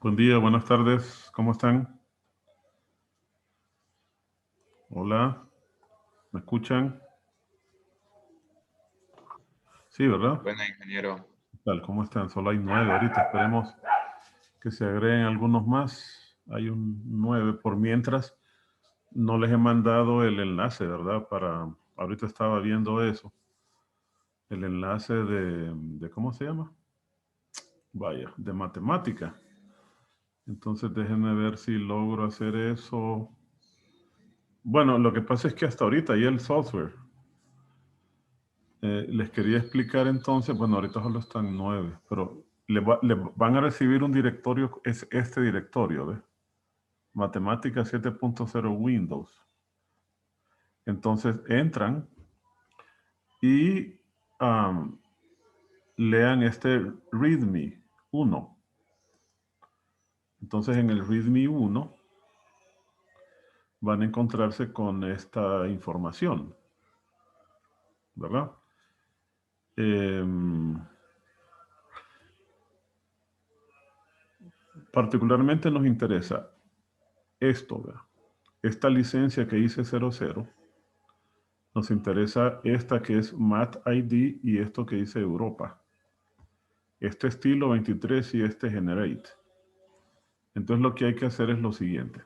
Buen día, buenas tardes, ¿cómo están? Hola, ¿me escuchan? Sí, ¿verdad? Bueno, ingeniero. ¿Qué tal? ¿Cómo están? Solo hay 9 ahorita, esperemos que se agreguen algunos más. Hay un 9 por mientras. No les he mandado el enlace, ¿verdad? Ahorita estaba viendo eso. El enlace ¿cómo se llama? Vaya, de matemática. Entonces déjenme ver si logro hacer eso. Bueno, lo que pasa es que hasta ahorita hay el software. Les quería explicar entonces, bueno, ahorita solo están 9, pero le van a recibir un directorio, es este directorio, ¿ves? Matemática 7.0 Windows. Entonces entran y lean este README 1. Entonces en el README 1 van a encontrarse con esta información, ¿verdad? Particularmente nos interesa esto, ¿verdad? Esta licencia que dice 00. Nos interesa esta que es Mat ID y esto que dice Europa. Este estilo 23 y este Generate. Entonces lo que hay que hacer es lo siguiente.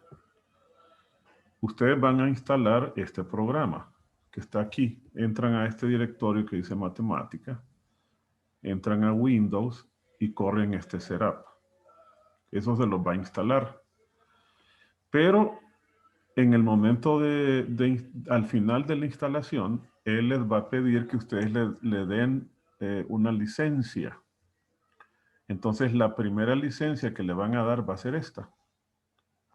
Ustedes van a instalar este programa que está aquí. Entran a este directorio que dice Matemática. Entran a Windows y corren este setup. Eso se los va a instalar. Pero en el momento al final de la instalación, él les va a pedir que ustedes le den una licencia. Entonces la primera licencia que le van a dar va a ser esta.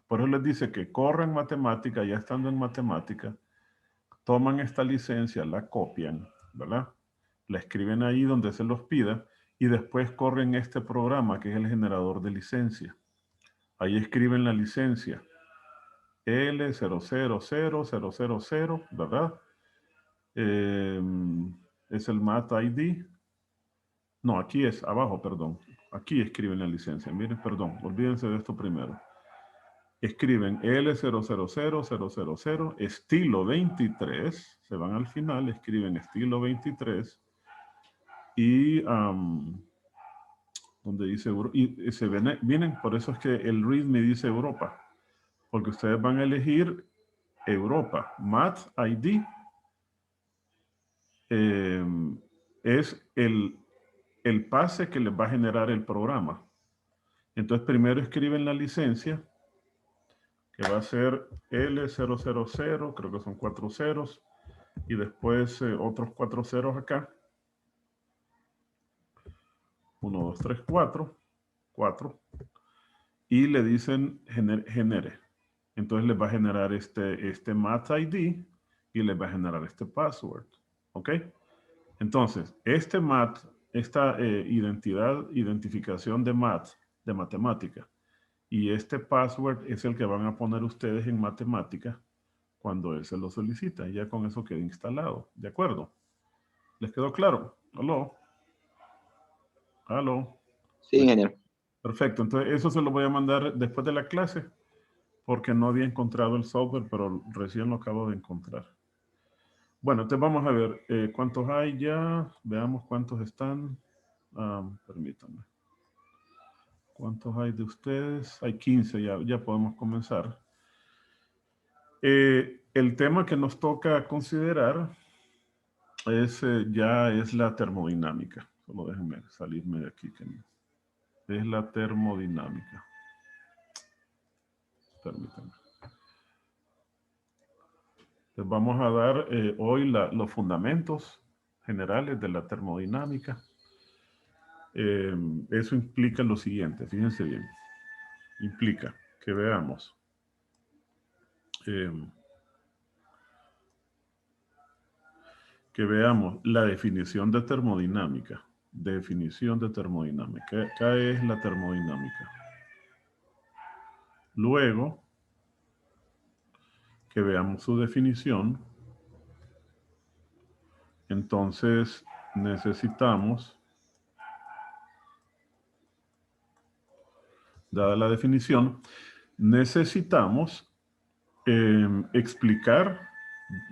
Por eso les dice que corran matemática, ya estando en matemática, toman esta licencia, la copian, ¿verdad? La escriben ahí donde se los pida y después corren este programa que es el generador de licencia. Ahí escriben la licencia L000000, ¿verdad? Eh, es el MAT ID. No, aquí es abajo, perdón. Aquí escriben la licencia. Miren, perdón, olvídense de esto primero. Escriben L000000, estilo 23, se van al final, escriben estilo 23 y donde dice y vienen, por eso es que el README dice Europa, porque ustedes van a elegir Europa. Mat ID es el pase que les va a generar el programa. Entonces primero escriben la licencia, que va a ser L000, creo que son 4 ceros, y después otros 4 ceros acá. 1, 2, 3, 4. 4. Y le dicen genere. Entonces les va a generar este MAT ID y les va a generar este password. ¿Ok? Entonces, este MAT, esta identificación de MAT, de matemática, y este password es el que van a poner ustedes en matemática cuando él se lo solicita. Ya con eso queda instalado. ¿De acuerdo? ¿Les quedó claro? ¿Aló? ¿Aló? Sí, ingeniero. Perfecto. Entonces, eso se lo voy a mandar después de la clase porque no había encontrado el software, pero recién lo acabo de encontrar. Bueno, entonces vamos a ver cuántos hay ya. Veamos cuántos están. Permítanme. ¿Cuántos hay de ustedes? Hay 15, ya podemos comenzar. El tema que nos toca considerar ya es la termodinámica. Solo déjenme salirme de aquí. Es la termodinámica. Permítanme. Les vamos a dar hoy los fundamentos generales de la termodinámica. Eso implica lo siguiente, fíjense bien. Implica que veamos la definición de termodinámica. Definición de termodinámica. Acá es la termodinámica. Luego, que veamos su definición. Entonces, necesitamos dada la definición, necesitamos explicar,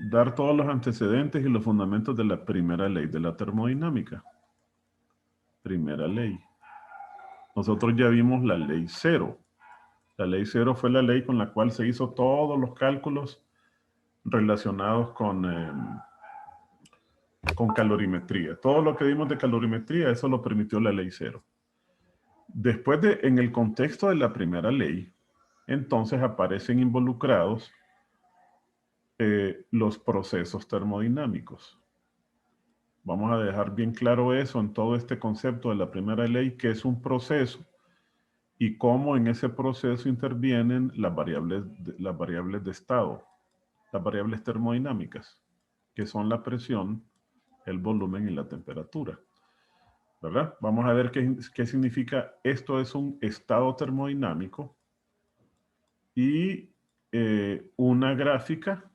dar todos los antecedentes y los fundamentos de la primera ley de la termodinámica. Primera ley. Nosotros ya vimos la ley cero. La ley cero fue la ley con la cual se hizo todos los cálculos relacionados con calorimetría. Todo lo que vimos de calorimetría, eso lo permitió la ley cero. Después en el contexto de la primera ley, entonces aparecen involucrados los procesos termodinámicos. Vamos a dejar bien claro eso en todo este concepto de la primera ley, que es un proceso y cómo en ese proceso intervienen las variables de estado, las variables termodinámicas, que son la presión, el volumen y la temperatura. ¿Verdad? Vamos a ver qué significa esto. Es un estado termodinámico y una gráfica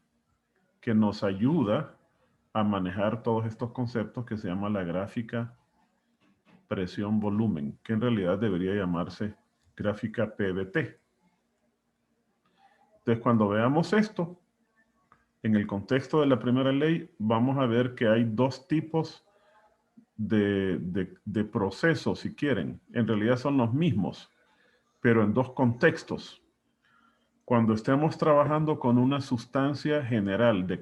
que nos ayuda a manejar todos estos conceptos, que se llama la gráfica presión-volumen, que en realidad debería llamarse gráfica PVT. Entonces, cuando veamos esto, en el contexto de la primera ley, vamos a ver que hay dos tipos de procesos, si quieren. En realidad son los mismos, pero en dos contextos. Cuando estemos trabajando con una sustancia general de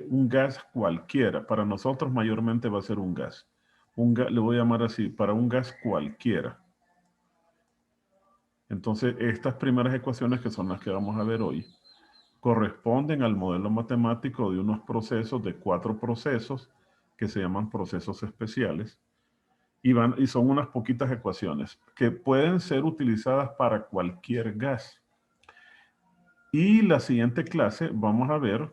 un gas cualquiera, para nosotros mayormente va a ser un gas. Le voy a llamar así, para un gas cualquiera. Entonces, estas primeras ecuaciones, que son las que vamos a ver hoy, corresponden al modelo matemático de unos procesos, de 4 procesos, que se llaman procesos especiales, y son unas poquitas ecuaciones que pueden ser utilizadas para cualquier gas. Y la siguiente clase vamos a ver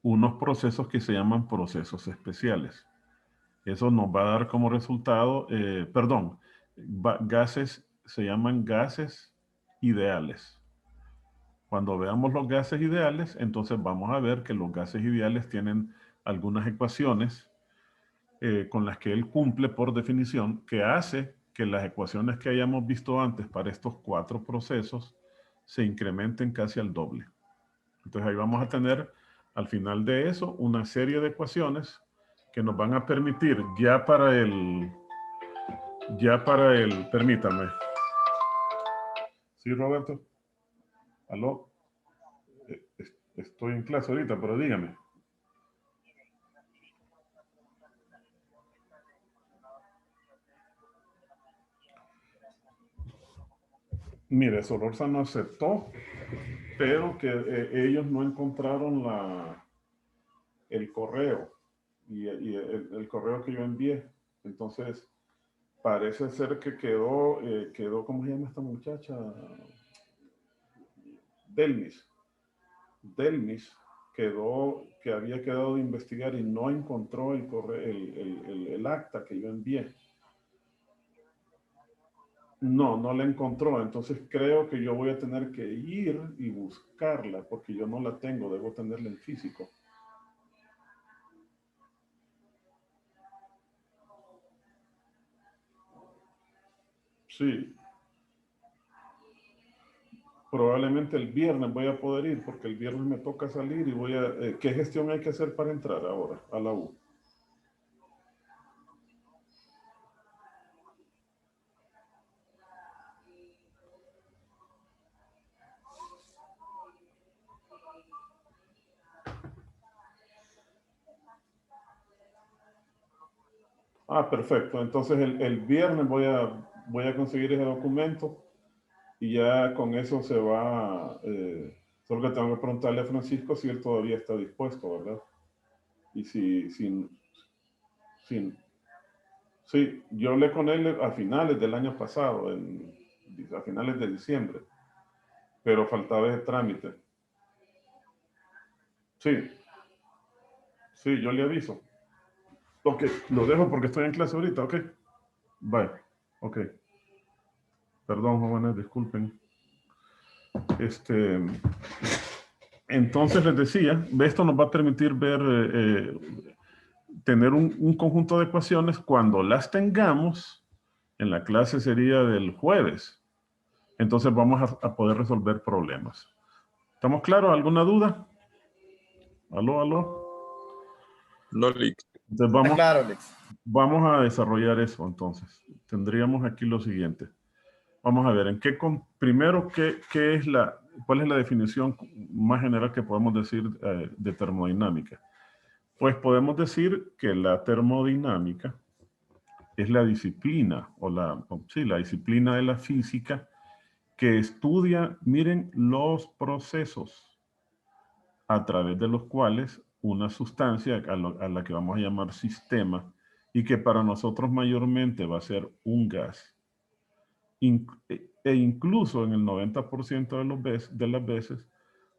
unos procesos que se llaman procesos especiales. Eso nos va a dar como resultado, gases, se llaman gases ideales. Cuando veamos los gases ideales, entonces vamos a ver que los gases ideales tienen algunas ecuaciones con las que él cumple por definición, que hace que las ecuaciones que hayamos visto antes para estos 4 procesos se incrementen casi al doble. Entonces ahí vamos a tener al final de eso una serie de ecuaciones que nos van a permitir permítame. Sí, Roberto. ¿Aló? Estoy en clase ahorita, pero dígame. Mire, Solórzano aceptó, pero que ellos no encontraron el correo y el correo que yo envié. Entonces, parece ser que quedó, ¿cómo se llama esta muchacha? Delmis que había quedado de investigar y no encontró el correo, el acta que yo envié. No la encontró, entonces creo que yo voy a tener que ir y buscarla, porque yo no la tengo, debo tenerla en físico. Sí. Probablemente el viernes voy a poder ir, porque el viernes me toca salir y voy a... ¿qué gestión hay que hacer para entrar ahora a la U? Perfecto. Entonces el viernes voy a conseguir ese documento y ya con eso se va... solo que tengo que preguntarle a Francisco si él todavía está dispuesto, ¿verdad? Y sí, yo hablé con él a finales del año pasado, a finales de diciembre, pero faltaba ese trámite. Sí, yo le aviso. Ok, lo dejo porque estoy en clase ahorita, ok. Bye, ok. Perdón, jóvenes, disculpen. Entonces les decía, esto nos va a permitir tener un conjunto de ecuaciones. Cuando las tengamos, en la clase sería del jueves, entonces vamos a poder resolver problemas. ¿Estamos claros? ¿Alguna duda? ¿Aló, aló? No, Lick. Entonces Está claro, Alex. vamos a desarrollar eso entonces. Tendríamos aquí lo siguiente. Vamos a ver, primero, ¿cuál es la definición más general que podemos decir de termodinámica? Pues podemos decir que la termodinámica es la disciplina, la disciplina de la física que estudia, miren, los procesos a través de los cuales una sustancia, a la que vamos a llamar sistema, y que para nosotros mayormente va a ser un gas, e incluso en el 90% de las veces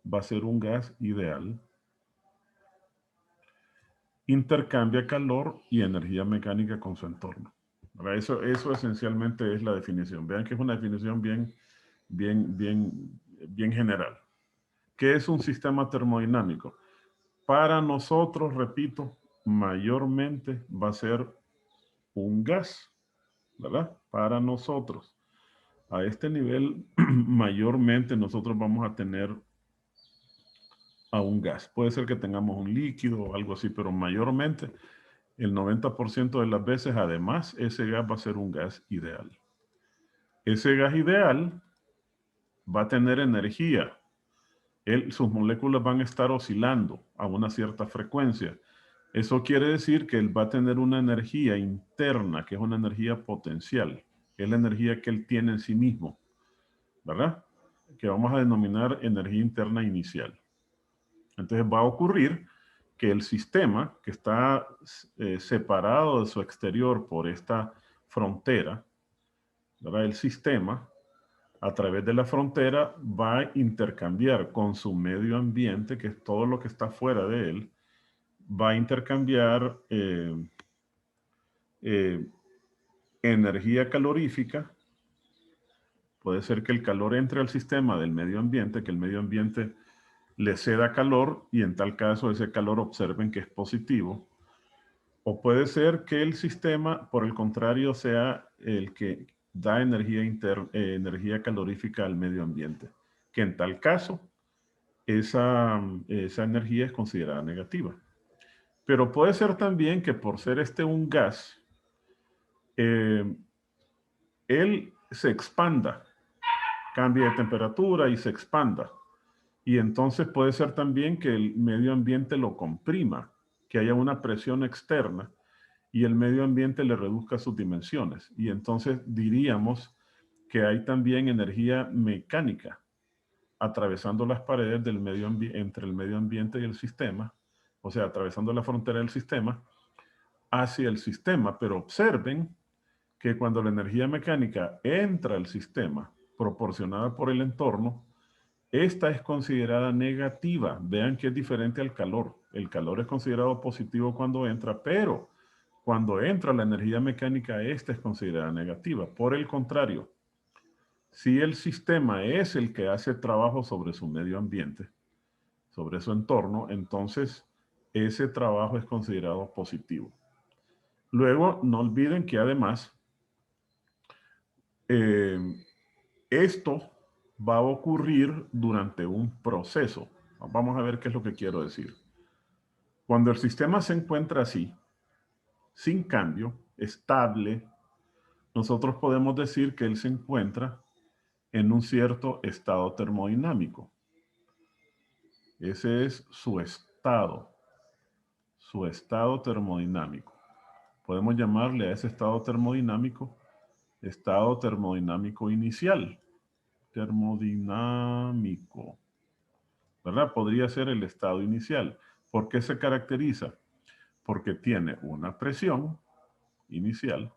va a ser un gas ideal, intercambia calor y energía mecánica con su entorno. Eso esencialmente es la definición. Vean que es una definición bien general. ¿Qué es un sistema termodinámico? Para nosotros, repito, mayormente va a ser un gas, ¿verdad? Para nosotros. A este nivel, mayormente nosotros vamos a tener a un gas. Puede ser que tengamos un líquido o algo así, pero mayormente el 90% de las veces, además, ese gas va a ser un gas ideal. Ese gas ideal va a tener energía. Sus moléculas van a estar oscilando a una cierta frecuencia. Eso quiere decir que él va a tener una energía interna, que es una energía potencial. Es la energía que él tiene en sí mismo, ¿verdad? Que vamos a denominar energía interna inicial. Entonces va a ocurrir que el sistema, que está separado de su exterior por esta frontera, ¿verdad? El sistema, a través de la frontera, va a intercambiar con su medio ambiente, que es todo lo que está fuera de él, va a intercambiar energía calorífica. Puede ser que el calor entre al sistema del medio ambiente, que el medio ambiente le ceda calor y en tal caso ese calor observen que es positivo. O puede ser que el sistema, por el contrario, sea el que da energía calorífica al medio ambiente, que en tal caso esa energía es considerada negativa. Pero puede ser también que por ser un gas, él se expanda, cambie de temperatura y se expanda. Y entonces puede ser también que el medio ambiente lo comprima, que haya una presión externa y el medio ambiente le reduzca sus dimensiones. Y entonces diríamos que hay también energía mecánica atravesando las paredes del entre el medio ambiente y el sistema, o sea, atravesando la frontera del sistema hacia el sistema. Pero observen que cuando la energía mecánica entra al sistema, proporcionada por el entorno, esta es considerada negativa. Vean que es diferente al calor. El calor es considerado positivo cuando entra, pero cuando entra la energía mecánica, esta es considerada negativa. Por el contrario, si el sistema es el que hace trabajo sobre su medio ambiente, sobre su entorno, entonces ese trabajo es considerado positivo. Luego, no olviden que además, esto va a ocurrir durante un proceso. Vamos a ver qué es lo que quiero decir. Cuando el sistema se encuentra así, sin cambio, estable, nosotros podemos decir que él se encuentra en un cierto estado termodinámico. Ese es su estado termodinámico. Podemos llamarle a ese estado termodinámico inicial. Termodinámico, ¿verdad? Podría ser el estado inicial. ¿Por qué se caracteriza? Porque tiene una presión inicial,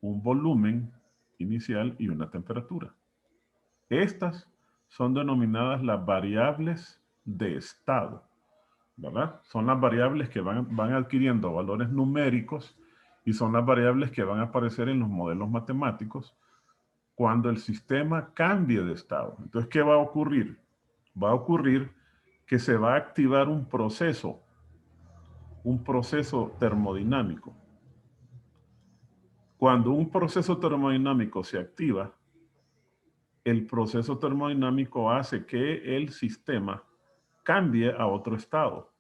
un volumen inicial y una temperatura. Estas son denominadas las variables de estado, ¿verdad? Son las variables que van adquiriendo valores numéricos y son las variables que van a aparecer en los modelos matemáticos cuando el sistema cambie de estado. Entonces, ¿qué va a ocurrir? Va a ocurrir que se va a activar un proceso termodinámico. Cuando un proceso termodinámico se activa, el proceso termodinámico hace que el sistema cambie a otro estado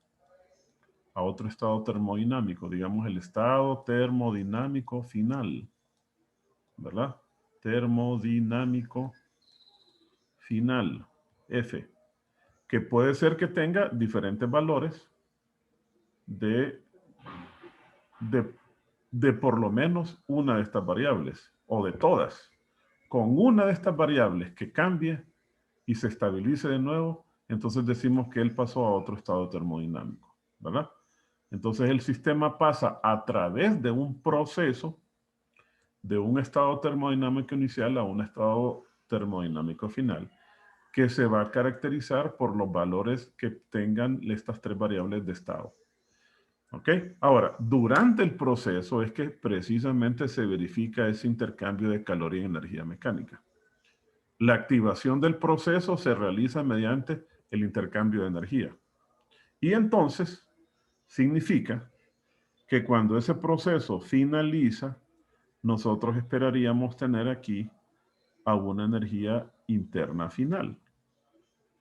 termodinámico, digamos el estado termodinámico final, ¿verdad? Termodinámico final, F, que puede ser que tenga diferentes valores de por lo menos una de estas variables, o de todas. Con una de estas variables que cambie y se estabilice de nuevo, entonces decimos que él pasó a otro estado termodinámico, ¿verdad? Entonces el sistema pasa a través de un proceso de un estado termodinámico inicial a un estado termodinámico final, que se va a caracterizar por los valores que tengan estas tres variables de estado. ¿Ok? Ahora, durante el proceso es que precisamente se verifica ese intercambio de calor y energía mecánica. La activación del proceso se realiza mediante el intercambio de energía. Y entonces significa que cuando ese proceso finaliza, nosotros esperaríamos tener aquí a una energía interna final,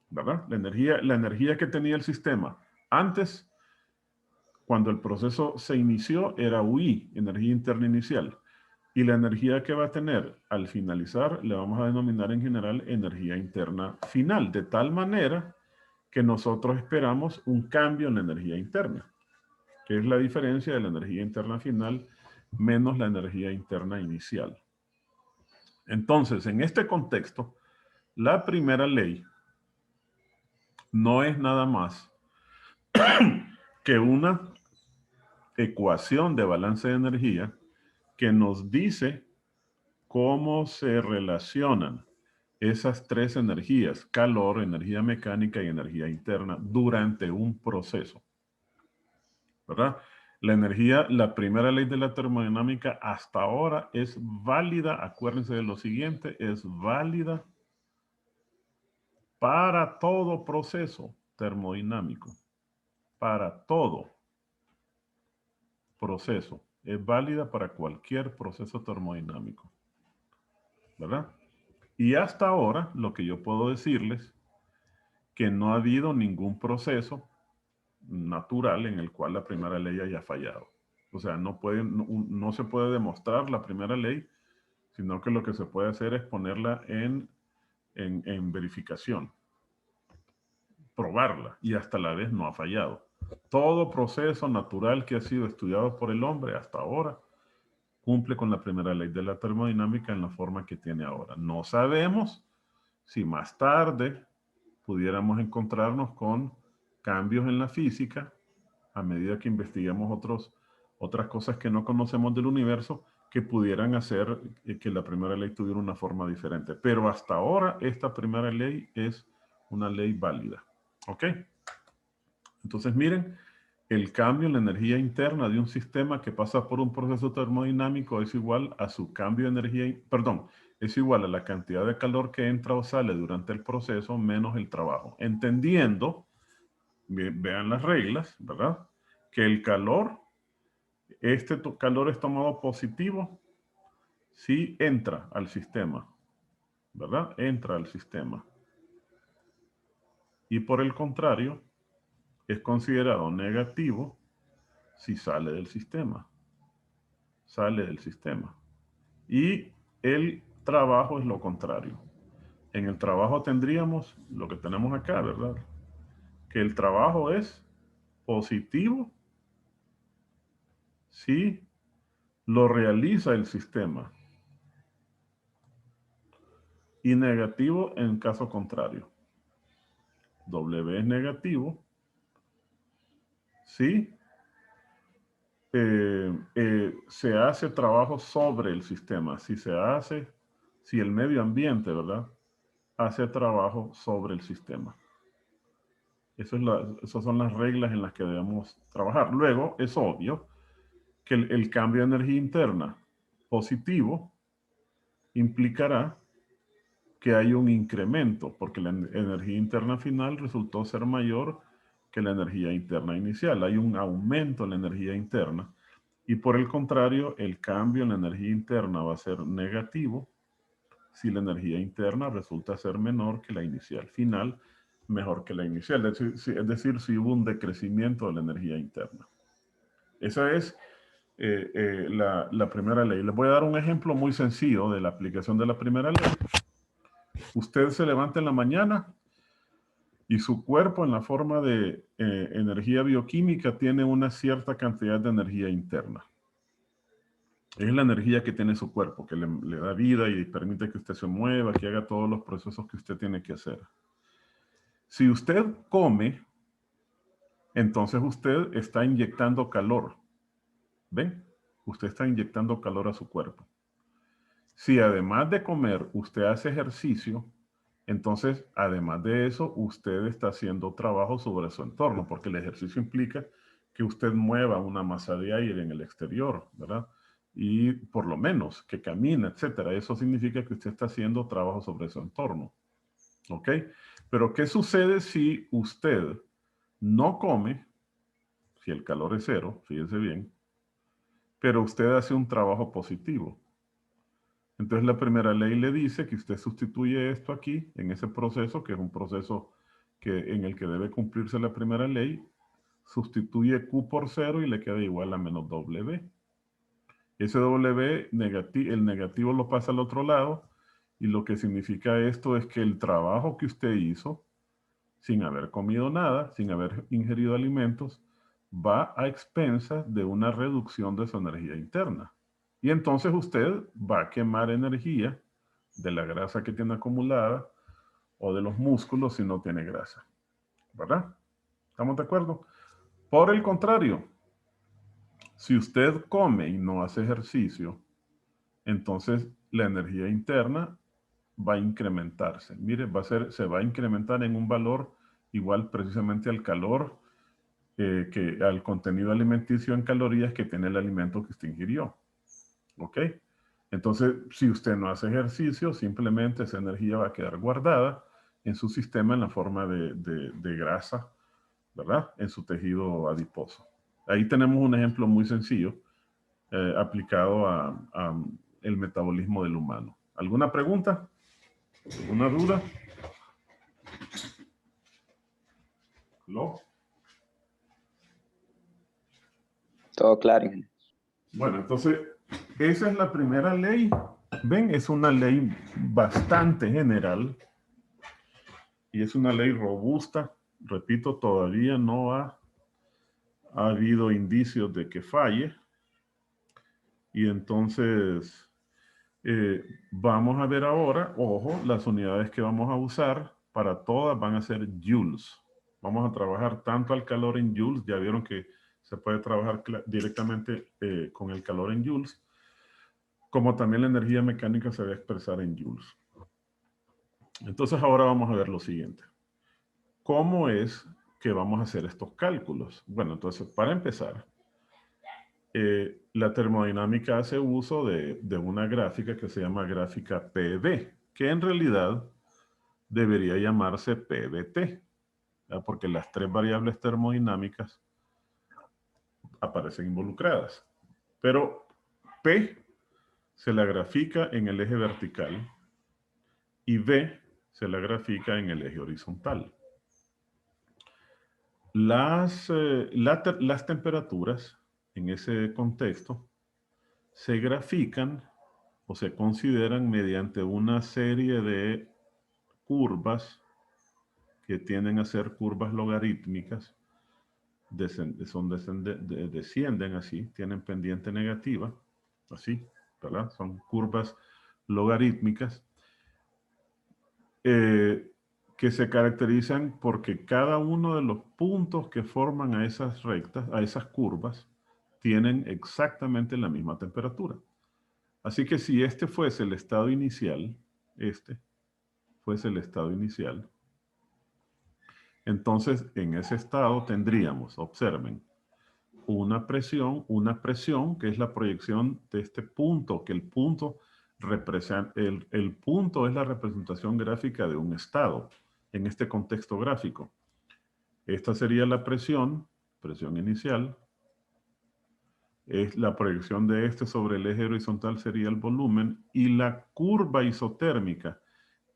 ¿verdad? La energía que tenía el sistema antes, cuando el proceso se inició, era UI, energía interna inicial. Y la energía que va a tener al finalizar, le vamos a denominar en general energía interna final, de tal manera que nosotros esperamos un cambio en la energía interna, que es la diferencia de la energía interna final menos la energía interna inicial. Entonces, en este contexto, la primera ley no es nada más que una ecuación de balance de energía que nos dice cómo se relacionan esas tres energías, calor, energía mecánica y energía interna, durante un proceso, ¿verdad? La primera ley de la termodinámica hasta ahora es válida, acuérdense de lo siguiente, es válida para todo proceso termodinámico, para todo proceso, es válida para cualquier proceso termodinámico, ¿verdad? Y hasta ahora, lo que yo puedo decirles, que no ha habido ningún proceso natural en el cual la primera ley haya fallado. O sea, no se puede demostrar la primera ley, sino que lo que se puede hacer es ponerla en verificación, probarla, y hasta la vez no ha fallado. Todo proceso natural que ha sido estudiado por el hombre hasta ahora cumple con la primera ley de la termodinámica en la forma que tiene ahora. No sabemos si más tarde pudiéramos encontrarnos con cambios en la física a medida que investiguemos otras cosas que no conocemos del universo que pudieran hacer que la primera ley tuviera una forma diferente. Pero hasta ahora esta primera ley es una ley válida. ¿Ok? Entonces miren, el cambio en la energía interna de un sistema que pasa por un proceso termodinámico es igual a su cambio de energía, perdón, es igual a la cantidad de calor que entra o sale durante el proceso menos el trabajo. Entendiendo, vean las reglas, ¿verdad? Que el calor, calor es tomado positivo si entra al sistema, ¿verdad? Entra al sistema. Y por el contrario, es considerado negativo si sale del sistema. Sale del sistema. Y el trabajo es lo contrario. En el trabajo tendríamos lo que tenemos acá, ¿verdad? Que el trabajo es positivo si lo realiza el sistema y negativo en caso contrario. W es negativo si se hace trabajo sobre el sistema, si el medio ambiente, ¿verdad?, hace trabajo sobre el sistema. Esas son las reglas en las que debemos trabajar. Luego, es obvio que el cambio de energía interna positivo implicará que hay un incremento, porque la energía interna final resultó ser mayor que la energía interna inicial. Hay un aumento en la energía interna. Y por el contrario, el cambio en la energía interna va a ser negativo si la energía interna resulta ser menor que la inicial. Final, mejor que la inicial. Es decir, si hubo un decrecimiento de la energía interna. Esa es la primera ley. Les voy a dar un ejemplo muy sencillo de la aplicación de la primera ley. Usted se levanta en la mañana y su cuerpo en la forma de energía bioquímica tiene una cierta cantidad de energía interna. Es la energía que tiene su cuerpo, que le da vida y permite que usted se mueva, que haga todos los procesos que usted tiene que hacer. Si usted come, entonces usted está inyectando calor. ¿Ven? Usted está inyectando calor a su cuerpo. Si además de comer usted hace ejercicio, entonces además de eso usted está haciendo trabajo sobre su entorno, porque el ejercicio implica que usted mueva una masa de aire en el exterior, ¿verdad? Y por lo menos que camine, etcétera. Eso significa que usted está haciendo trabajo sobre su entorno. ¿Ok? Pero ¿qué sucede si usted no come? Si el calor es cero, fíjense bien, pero usted hace un trabajo positivo. Entonces la primera ley le dice que usted sustituye esto aquí, en ese proceso, que es un proceso en el que debe cumplirse la primera ley, sustituye Q por 0 y le queda igual a menos W. Ese W, el negativo lo pasa al otro lado, y lo que significa esto es que el trabajo que usted hizo, sin haber comido nada, sin haber ingerido alimentos, va a expensas de una reducción de su energía interna. Y entonces usted va a quemar energía de la grasa que tiene acumulada o de los músculos si no tiene grasa. ¿Verdad? ¿Estamos de acuerdo? Por el contrario, si usted come y no hace ejercicio, entonces la energía interna va a incrementarse. Mire, se va a incrementar en un valor igual precisamente al calor, al contenido alimenticio en calorías que tiene el alimento que usted ingirió. ¿Ok? Entonces, si usted no hace ejercicio, simplemente esa energía va a quedar guardada en su sistema en la forma de grasa, ¿verdad? En su tejido adiposo. Ahí tenemos un ejemplo muy sencillo aplicado a el metabolismo del humano. ¿Alguna pregunta? ¿Alguna duda? ¿Lo? Todo claro. Bueno, entonces, esa es la primera ley. ¿Ven? Es una ley bastante general y es una ley robusta. Repito, todavía no ha habido indicios de que falle. Y entonces, vamos a ver ahora, ojo, las unidades que vamos a usar para todas van a ser joules. Vamos a trabajar tanto al calor en joules, ya vieron que se puede trabajar directamente con el calor en joules, como también la energía mecánica se va a expresar en joules. Entonces ahora vamos a ver lo siguiente. ¿Cómo es que vamos a hacer estos cálculos? Bueno, entonces para empezar, la termodinámica hace uso de una gráfica que se llama gráfica PV, que en realidad debería llamarse PVT, ¿verdad? Porque las tres variables termodinámicas aparecen involucradas. Pero P se la grafica en el eje vertical y V se la grafica en el eje horizontal. Las temperaturas en ese contexto se grafican o se consideran mediante una serie de curvas que tienden a ser curvas logarítmicas, descienden así, tienen pendiente negativa, así, ¿verdad? Son curvas logarítmicas que se caracterizan porque cada uno de los puntos que forman a esas rectas, a esas curvas, tienen exactamente la misma temperatura. Así que si este fuese el estado inicial, entonces en ese estado tendríamos, observen, una presión que es la proyección de este punto, que el punto es la representación gráfica de un estado en este contexto gráfico. Esta sería la presión inicial, La proyección de este sobre el eje horizontal sería el volumen y la curva isotérmica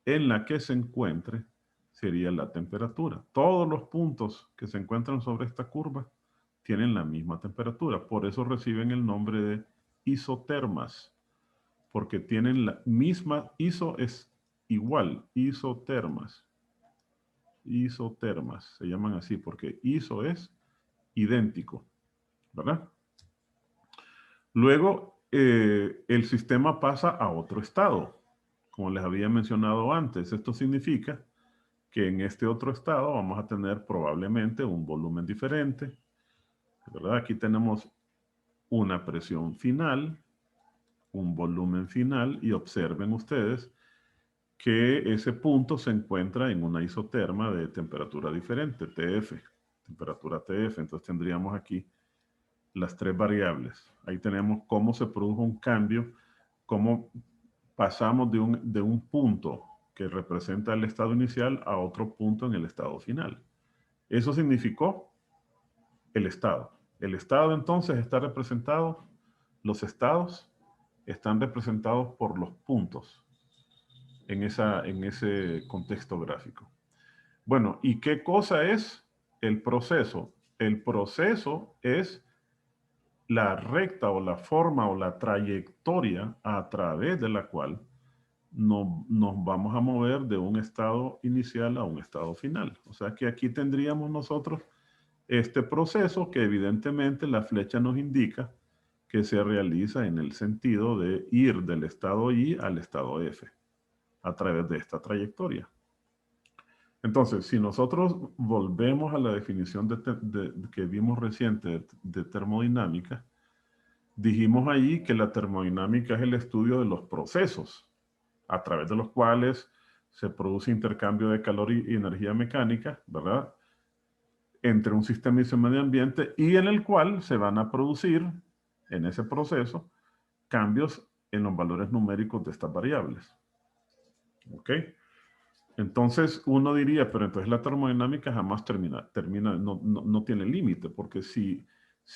en la que se encuentre sería la temperatura. Todos los puntos que se encuentran sobre esta curva tienen la misma temperatura. Por eso reciben el nombre de isotermas, porque tienen la misma, iso es igual, isotermas. Isotermas, se llaman así porque iso es idéntico, ¿verdad? Luego, el sistema pasa a otro estado, como les había mencionado antes. Esto significa que en este otro estado vamos a tener probablemente un volumen diferente, ¿verdad? Aquí tenemos una presión final, un volumen final, y observen ustedes que ese punto se encuentra en una isoterma de temperatura diferente, TF, temperatura TF. Entonces tendríamos aquí las tres variables. Ahí tenemos cómo se produjo un cambio, cómo pasamos de un punto que representa el estado inicial a otro punto en el estado final. Eso significó el estado. El estado entonces está representado, los estados están representados por los puntos en ese contexto gráfico. Bueno, ¿y qué cosa es el proceso? El proceso es la recta o la forma o la trayectoria a través de la cual nos vamos a mover de un estado inicial a un estado final. O sea que aquí tendríamos nosotros este proceso que evidentemente la flecha nos indica que se realiza en el sentido de ir del estado I al estado F a través de esta trayectoria. Entonces, si nosotros volvemos a la definición que vimos reciente de termodinámica, dijimos ahí que la termodinámica es el estudio de los procesos a través de los cuales se produce intercambio de calor y energía mecánica, ¿verdad? Entre un sistema y su medio ambiente, y en el cual se van a producir, en ese proceso, cambios en los valores numéricos de estas variables. ¿Ok? Entonces uno diría, pero entonces la termodinámica jamás no tiene límite, porque si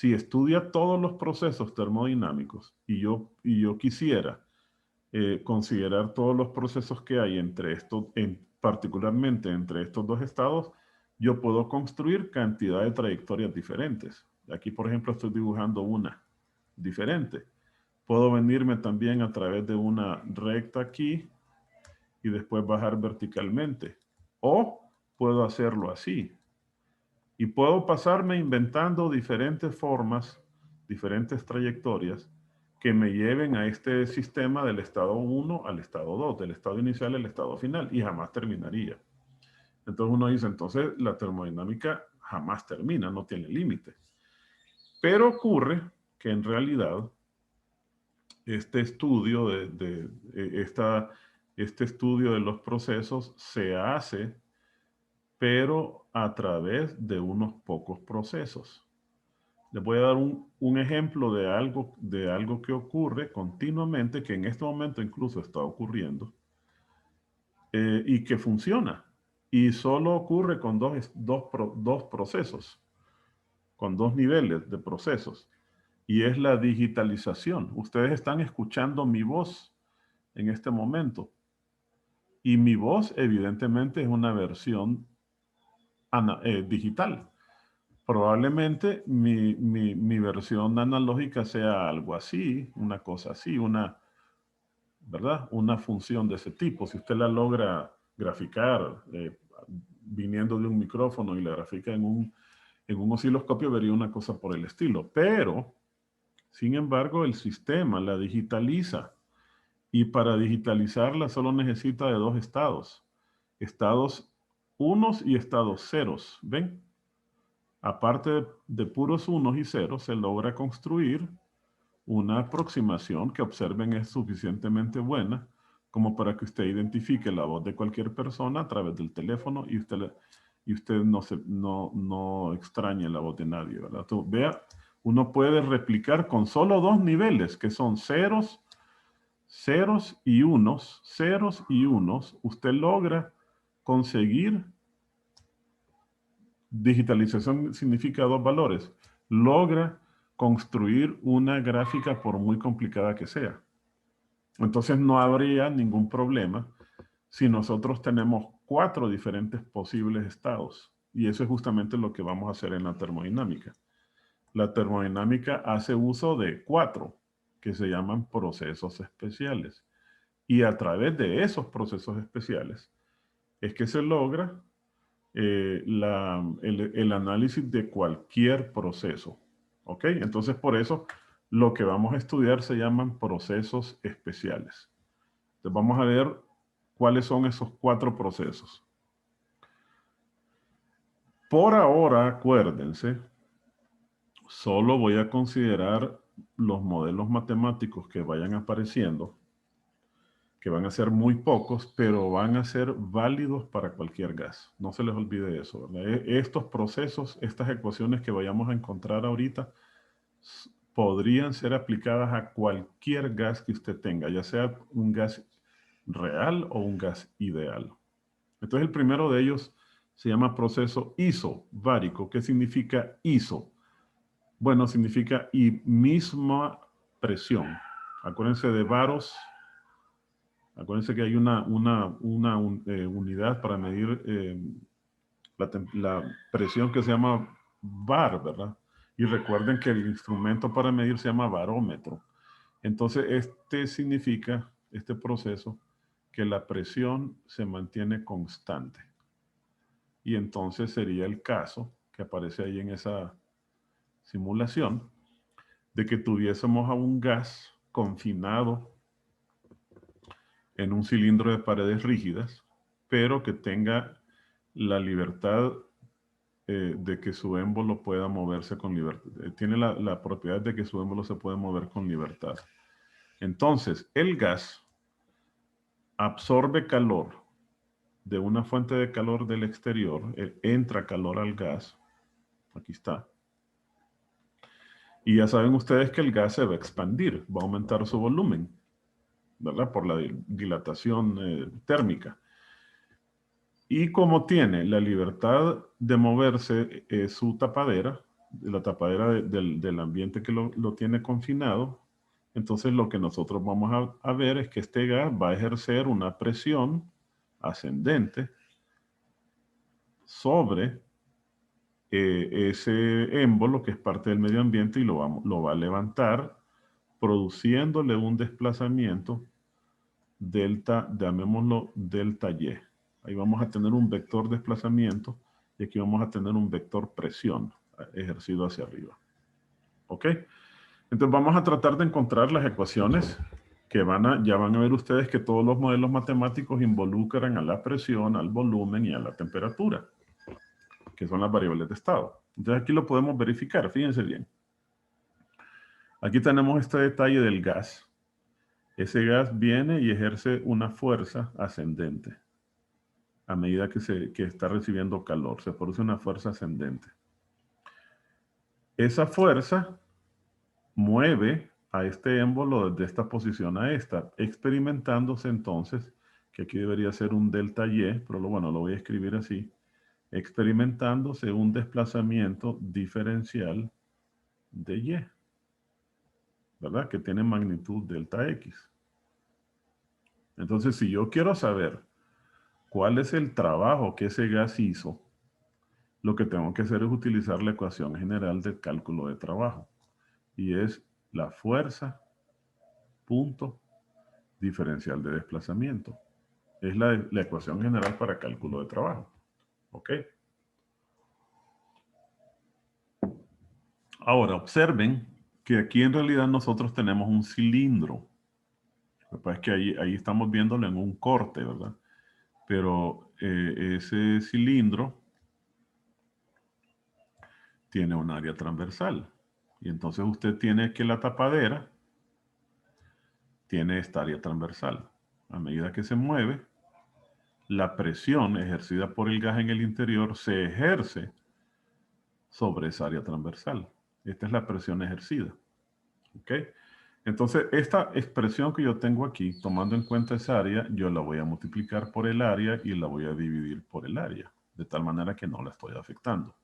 estudia todos los procesos termodinámicos y yo quisiera considerar todos los procesos que hay entre estos, particularmente entre estos dos estados, yo puedo construir cantidad de trayectorias diferentes. Aquí, por ejemplo, estoy dibujando una diferente. Puedo venirme también a través de una recta aquí y después bajar verticalmente. O puedo hacerlo así. Y puedo pasarme inventando diferentes formas, diferentes trayectorias que me lleven a este sistema del estado 1 al estado 2, del estado inicial al estado final, y jamás terminaría. Entonces uno dice, entonces la termodinámica jamás termina, no tiene límite. Pero ocurre que en realidad este estudio este estudio de los procesos se hace, pero a través de unos pocos procesos. Les voy a dar un ejemplo de algo que ocurre continuamente, que en este momento incluso está ocurriendo, y que funciona. Y solo ocurre con dos procesos, con dos niveles de procesos. Y es la digitalización. Ustedes están escuchando mi voz en este momento. Y mi voz, evidentemente, es una versión digital. Probablemente mi versión analógica sea algo así, una cosa así, ¿verdad? Una función de ese tipo. Si usted la logra graficar viniendo de un micrófono y la grafica en un osciloscopio, vería una cosa por el estilo. Pero, sin embargo, el sistema la digitaliza. Y para digitalizarla solo necesita de dos estados. Estados unos y estados ceros. ¿Ven? Aparte de puros unos y ceros, se logra construir una aproximación que observen es suficientemente buena como para que usted identifique la voz de cualquier persona a través del teléfono y usted no extrañe la voz de nadie, ¿verdad? Entonces, vea, uno puede replicar con solo dos niveles, que son ceros y unos. Usted logra conseguir. Digitalización significa dos valores. Logra construir una gráfica por muy complicada que sea. Entonces no habría ningún problema si nosotros tenemos 4 diferentes posibles estados. Y eso es justamente lo que vamos a hacer en la termodinámica. La termodinámica hace uso de 4 que se llaman procesos especiales. Y a través de esos procesos especiales es que se logra el análisis de cualquier proceso. ¿Ok? Entonces, por eso, lo que vamos a estudiar se llaman procesos especiales. Entonces, vamos a ver cuáles son esos 4 procesos. Por ahora, acuérdense, solo voy a considerar los modelos matemáticos que vayan apareciendo, que van a ser muy pocos, pero van a ser válidos para cualquier gas. No se les olvide eso, ¿verdad? Estos procesos, estas ecuaciones que vayamos a encontrar ahorita, podrían ser aplicadas a cualquier gas que usted tenga, ya sea un gas real o un gas ideal. Entonces el primero de ellos se llama proceso isobárico. ¿Qué significa iso? Bueno, significa y misma presión. Acuérdense de varos. Acuérdense que hay una unidad para medir la presión que se llama bar, ¿verdad? Y recuerden que el instrumento para medir se llama barómetro. Entonces, este proceso, que la presión se mantiene constante. Y entonces sería el caso que aparece ahí en esa simulación de que tuviésemos a un gas confinado en un cilindro de paredes rígidas, pero que tenga la libertad de que su émbolo pueda moverse con libertad. Tiene la propiedad de que su émbolo se puede mover con libertad. Entonces, el gas absorbe calor de una fuente de calor del exterior, entra calor al gas, aquí está, y ya saben ustedes que el gas se va a expandir, va a aumentar su volumen, ¿verdad? Por la dilatación térmica. Y como tiene la libertad de moverse su tapadera, la tapadera del ambiente que lo tiene confinado, entonces lo que nosotros vamos a ver es que este gas va a ejercer una presión ascendente sobre ese émbolo que es parte del medio ambiente y lo va a levantar, produciéndole un desplazamiento delta, llamémoslo delta Y. Ahí vamos a tener un vector desplazamiento y aquí vamos a tener un vector presión ejercido hacia arriba. ¿Ok? Entonces vamos a tratar de encontrar las ecuaciones que ya van a ver ustedes que todos los modelos matemáticos involucran a la presión, al volumen y a la temperatura, que son las variables de estado. Entonces aquí lo podemos verificar, fíjense bien. Aquí tenemos este detalle del gas. Ese gas viene y ejerce una fuerza ascendente. A medida que está recibiendo calor, se produce una fuerza ascendente. Esa fuerza mueve a este émbolo desde esta posición a esta, experimentándose entonces, que aquí debería ser un delta Y, pero bueno, lo voy a escribir así, experimentándose un desplazamiento diferencial de Y, ¿verdad? Que tiene magnitud delta X. Entonces, si yo quiero saber cuál es el trabajo que ese gas hizo, lo que tengo que hacer es utilizar la ecuación general del cálculo de trabajo. Y es la fuerza punto diferencial de desplazamiento. Es la ecuación general para cálculo de trabajo. ¿Ok? Ahora, observen que aquí en realidad nosotros tenemos un cilindro. Lo que pasa es que ahí estamos viéndolo en un corte, ¿verdad? Pero ese cilindro tiene un área transversal. Y entonces usted tiene que la tapadera tiene esta área transversal. A medida que se mueve, la presión ejercida por el gas en el interior se ejerce sobre esa área transversal. Esta es la presión ejercida. ¿Ok? Entonces, esta expresión que yo tengo aquí, tomando en cuenta esa área, yo la voy a multiplicar por el área y la voy a dividir por el área, de tal manera que no la estoy afectando.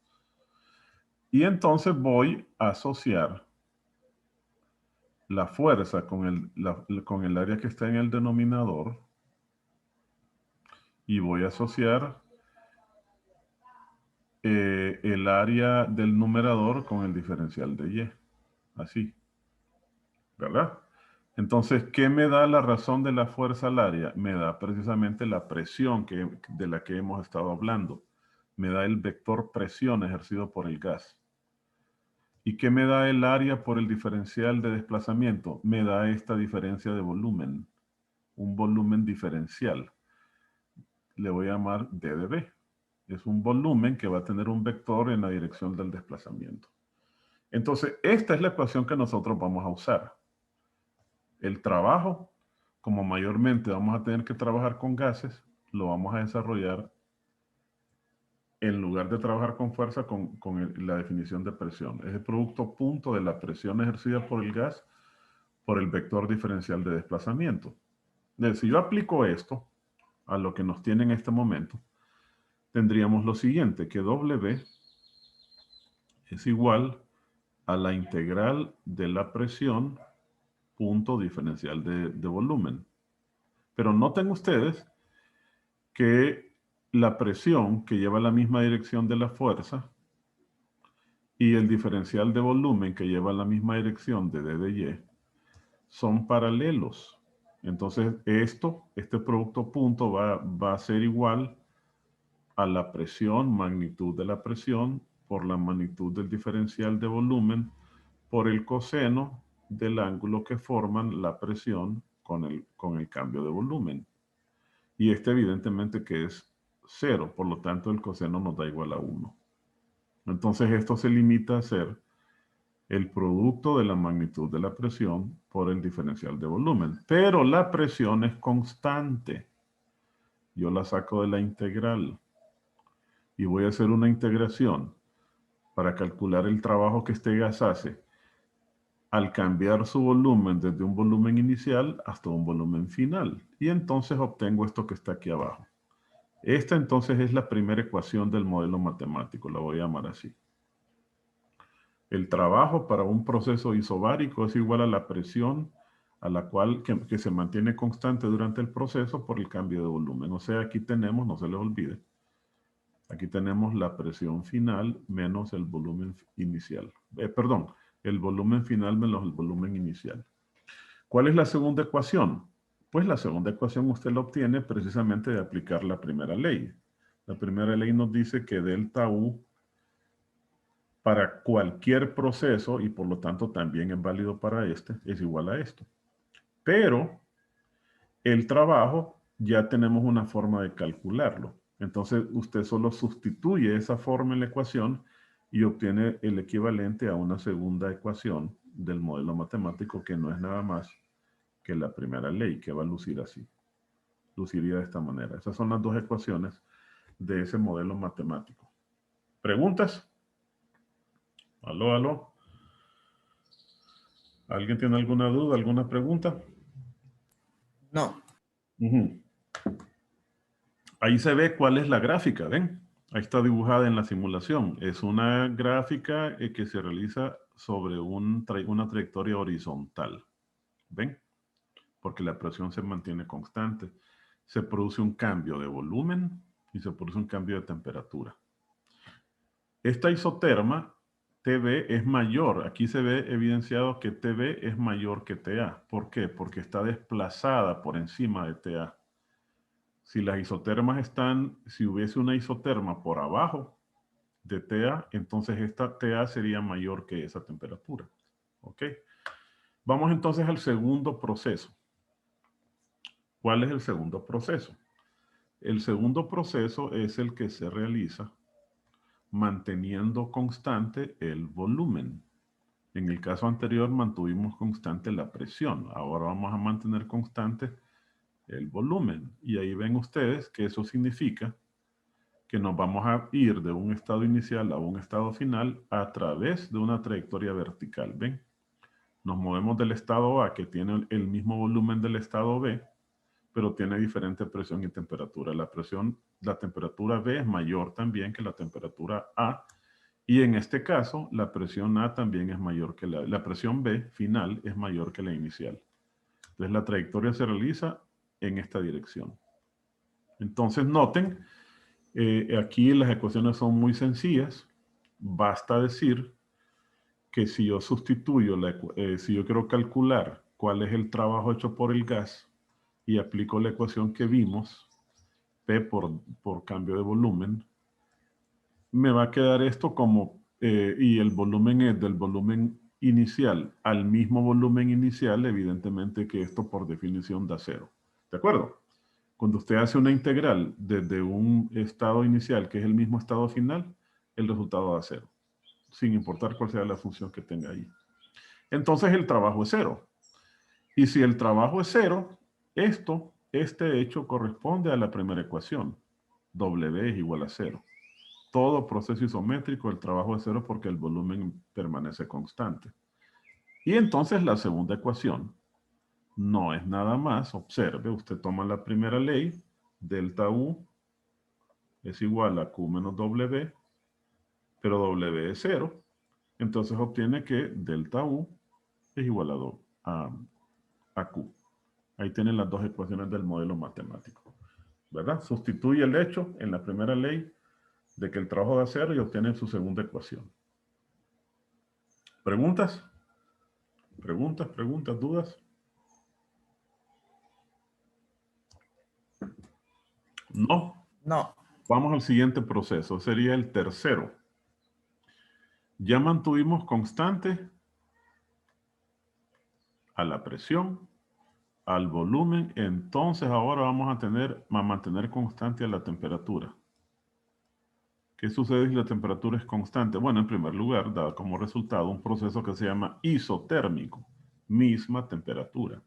Y entonces voy a asociar la fuerza con el área que está en el denominador y voy a asociar el área del numerador con el diferencial de y. Así, ¿verdad? Entonces, ¿qué me da la razón de la fuerza al área? Me da precisamente la presión de la que hemos estado hablando. Me da el vector presión ejercido por el gas. ¿Y qué me da el área por el diferencial de desplazamiento? Me da esta diferencia de volumen, un volumen diferencial. Le voy a llamar d de b. Es un volumen que va a tener un vector en la dirección del desplazamiento. Entonces, esta es la ecuación que nosotros vamos a usar. El trabajo, como mayormente vamos a tener que trabajar con gases, lo vamos a desarrollar en lugar de trabajar con fuerza con la definición de presión. Es el producto punto de la presión ejercida por el gas por el vector diferencial de desplazamiento. Entonces, si yo aplico esto a lo que nos tiene en este momento, tendríamos lo siguiente, que W es igual a la integral de la presión punto diferencial de volumen. Pero noten ustedes que la presión que lleva la misma dirección de la fuerza y el diferencial de volumen que lleva la misma dirección de D de Y son paralelos. Entonces este producto punto va a ser igual a la presión, magnitud de la presión, por la magnitud del diferencial de volumen, por el coseno del ángulo que forman la presión con el cambio de volumen. Y evidentemente que es 0, por lo tanto el coseno nos da igual a 1. Entonces esto se limita a ser el producto de la magnitud de la presión por el diferencial de volumen. Pero la presión es constante. Yo la saco de la integral. Y voy a hacer una integración para calcular el trabajo que este gas hace al cambiar su volumen desde un volumen inicial hasta un volumen final. Y entonces obtengo esto que está aquí abajo. Esta entonces es la primera ecuación del modelo matemático, la voy a llamar así. El trabajo para un proceso isobárico es igual a la presión a la cual que se mantiene constante durante el proceso por el cambio de volumen. O sea, aquí tenemos, no se les olvide, aquí tenemos la presión final menos el volumen inicial. El volumen final menos el volumen inicial. ¿Cuál es la segunda ecuación? Pues la segunda ecuación usted la obtiene precisamente de aplicar la primera ley. La primera ley nos dice que delta U para cualquier proceso, y por lo tanto también es válido para este, es igual a esto. Pero el trabajo ya tenemos una forma de calcularlo. Entonces usted solo sustituye esa forma en la ecuación y obtiene el equivalente a una segunda ecuación del modelo matemático que no es nada más que la primera ley, que va a lucir así. Luciría de esta manera. Esas son las dos ecuaciones de ese modelo matemático. ¿Preguntas? ¿Aló, aló? ¿Alguien tiene alguna duda, alguna pregunta? No. Ahí se ve cuál es la gráfica, ¿ven? Ahí está dibujada en la simulación. Es una gráfica que se realiza sobre una trayectoria horizontal. ¿Ven? Porque la presión se mantiene constante. Se produce un cambio de volumen y se produce un cambio de temperatura. Esta isoterma, TB, es mayor. Aquí se ve evidenciado que TB es mayor que TA. ¿Por qué? Porque está desplazada por encima de TA. Si las isotermas si hubiese una isoterma por abajo de TA, entonces esta TA sería mayor que esa temperatura. ¿Ok? Vamos entonces al segundo proceso. ¿Cuál es el segundo proceso? El segundo proceso es el que se realiza manteniendo constante el volumen. En el caso anterior mantuvimos constante la presión. Ahora vamos a mantener constante el volumen. Y ahí ven ustedes que eso significa que nos vamos a ir de un estado inicial a un estado final a través de una trayectoria vertical. ¿Ven? Nos movemos del estado A, que tiene el mismo volumen del estado B, pero tiene diferente presión y temperatura. La temperatura B es mayor también que la temperatura A, Y en este caso, la presión A también es mayor que la presión B final es mayor que la inicial. Entonces, la trayectoria se realiza en esta dirección. Entonces, noten, aquí las ecuaciones son muy sencillas. Basta decir que si yo sustituyo, si yo quiero calcular cuál es el trabajo hecho por el gas y aplico la ecuación que vimos, P por cambio de volumen, me va a quedar esto como, y el volumen es del volumen inicial al mismo volumen inicial, evidentemente que esto por definición da cero. ¿De acuerdo? Cuando usted hace una integral desde un estado inicial que es el mismo estado final, el resultado da cero, sin importar cuál sea la función que tenga ahí. Entonces el trabajo es cero. Y si el trabajo es cero, este hecho corresponde a la primera ecuación. W es igual a cero. Todo proceso isométrico, el trabajo es cero porque el volumen permanece constante. Y entonces la segunda ecuación no es nada más, observe, usted toma la primera ley, delta U es igual a Q menos W, pero W es cero. Entonces obtiene que delta U es igual a Q. Ahí tienen las dos ecuaciones del modelo matemático, ¿verdad? Sustituye el hecho en la primera ley de que el trabajo da cero y obtiene su segunda ecuación. ¿Preguntas? ¿Preguntas, dudas? No. No. Vamos al siguiente proceso. Sería el tercero. Ya mantuvimos constante a la presión, al volumen. Entonces ahora vamos a mantener constante a la temperatura. ¿Qué sucede si la temperatura es constante? Bueno, en primer lugar, da como resultado un proceso que se llama isotérmico. Misma temperatura.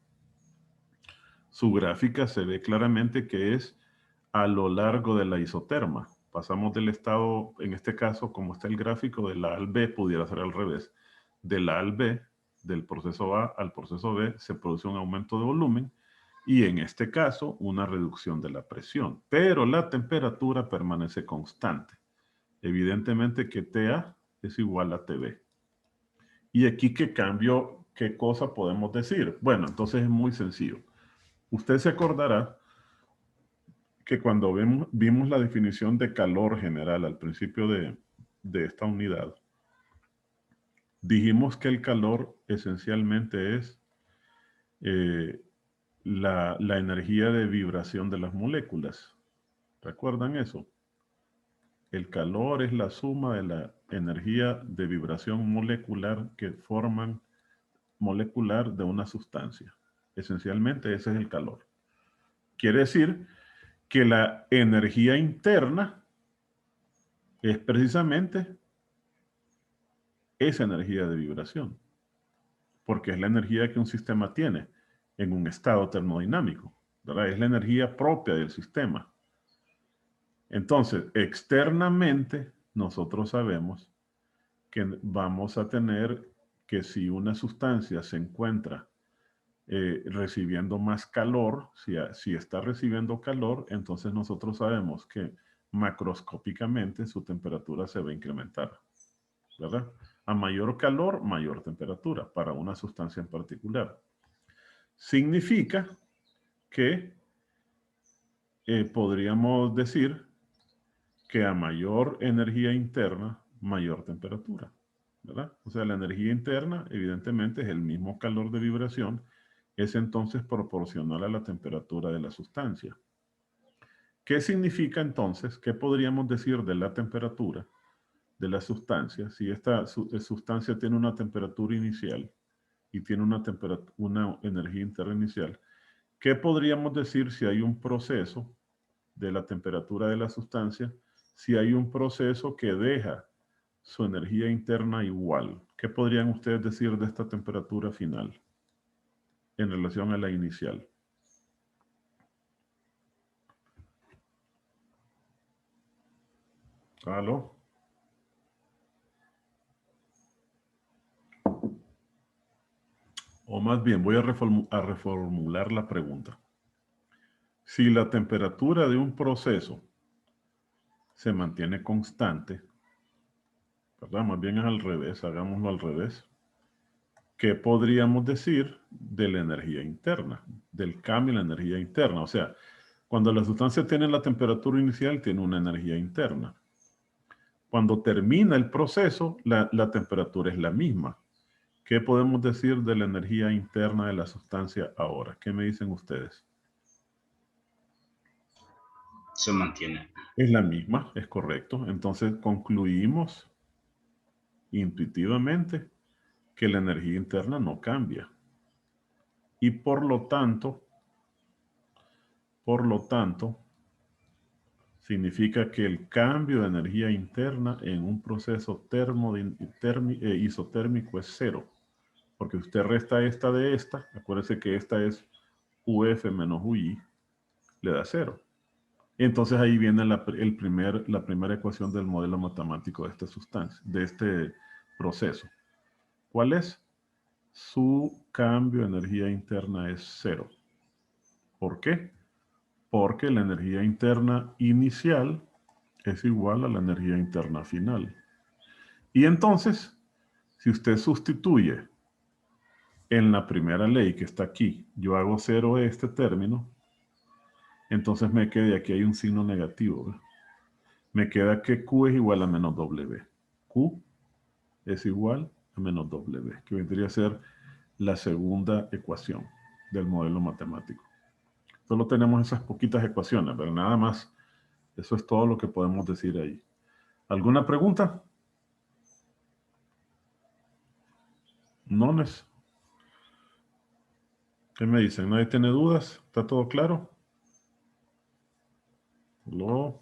Su gráfica se ve claramente que es a lo largo de la isoterma. Pasamos del estado, en este caso, como está el gráfico, de la al B, pudiera ser al revés. De la al B, del proceso A al proceso B, se produce un aumento de volumen y en este caso, una reducción de la presión. Pero la temperatura permanece constante. Evidentemente que TA es igual a TB. Y aquí, ¿qué cambio, qué cosa podemos decir? Bueno, entonces es muy sencillo. Usted se acordará que cuando vimos la definición de calor general al principio de esta unidad, dijimos que el calor esencialmente es la energía de vibración de las moléculas. ¿Recuerdan eso? El calor es la suma de la energía de vibración molecular que forman molecular de una sustancia. Esencialmente ese es el calor. Quiere decir que la energía interna es precisamente esa energía de vibración, porque es la energía que un sistema tiene en un estado termodinámico, ¿verdad? Es la energía propia del sistema. Entonces, externamente, nosotros sabemos que vamos a tener que si una sustancia se encuentra recibiendo más calor, si está recibiendo calor, entonces nosotros sabemos que macroscópicamente su temperatura se va a incrementar, ¿verdad? A mayor calor, mayor temperatura para una sustancia en particular. Significa que podríamos decir que a mayor energía interna, mayor temperatura, ¿verdad? O sea, la energía interna evidentemente es el mismo calor de vibración, es entonces proporcional a la temperatura de la sustancia. ¿Qué significa entonces? ¿Qué podríamos decir de la temperatura de la sustancia? Si esta sustancia tiene una temperatura inicial y tiene una energía interna inicial, ¿qué podríamos decir si hay un proceso de la temperatura de la sustancia? Si hay un proceso que deja su energía interna igual, ¿qué podrían ustedes decir de esta temperatura final en relación a la inicial? ¿Aló? O más bien, voy a reformular la pregunta. Si la temperatura de un proceso se mantiene constante, ¿verdad? Más bien es al revés, hagámoslo al revés. ¿Qué podríamos decir de la energía interna? Del cambio en la energía interna. O sea, cuando la sustancia tiene la temperatura inicial, tiene una energía interna. Cuando termina el proceso, la temperatura es la misma. ¿Qué podemos decir de la energía interna de la sustancia ahora? ¿Qué me dicen ustedes? Se mantiene. Es la misma, es correcto. Entonces concluimos intuitivamente que la energía interna no cambia. Y por lo tanto, significa que el cambio de energía interna en un proceso isotérmico es cero. Porque usted resta esta de esta, acuérdese que esta es UF menos UI, le da cero. Entonces ahí viene la primera ecuación del modelo matemático de esta sustancia, de este proceso. ¿Cuál es? Su cambio de energía interna es cero. ¿Por qué? Porque la energía interna inicial es igual a la energía interna final. Y entonces, si usted sustituye en la primera ley que está aquí, yo hago cero este término, entonces me queda, aquí hay un signo negativo, ¿verdad? Me queda que Q es igual a menos W. Q es igual a menos W, que vendría a ser la segunda ecuación del modelo matemático. Solo tenemos esas poquitas ecuaciones, pero nada más. Eso es todo lo que podemos decir ahí. ¿Alguna pregunta? ¿Nones? ¿Qué me dicen? ¿Nadie tiene dudas? ¿Está todo claro? ¿Aló?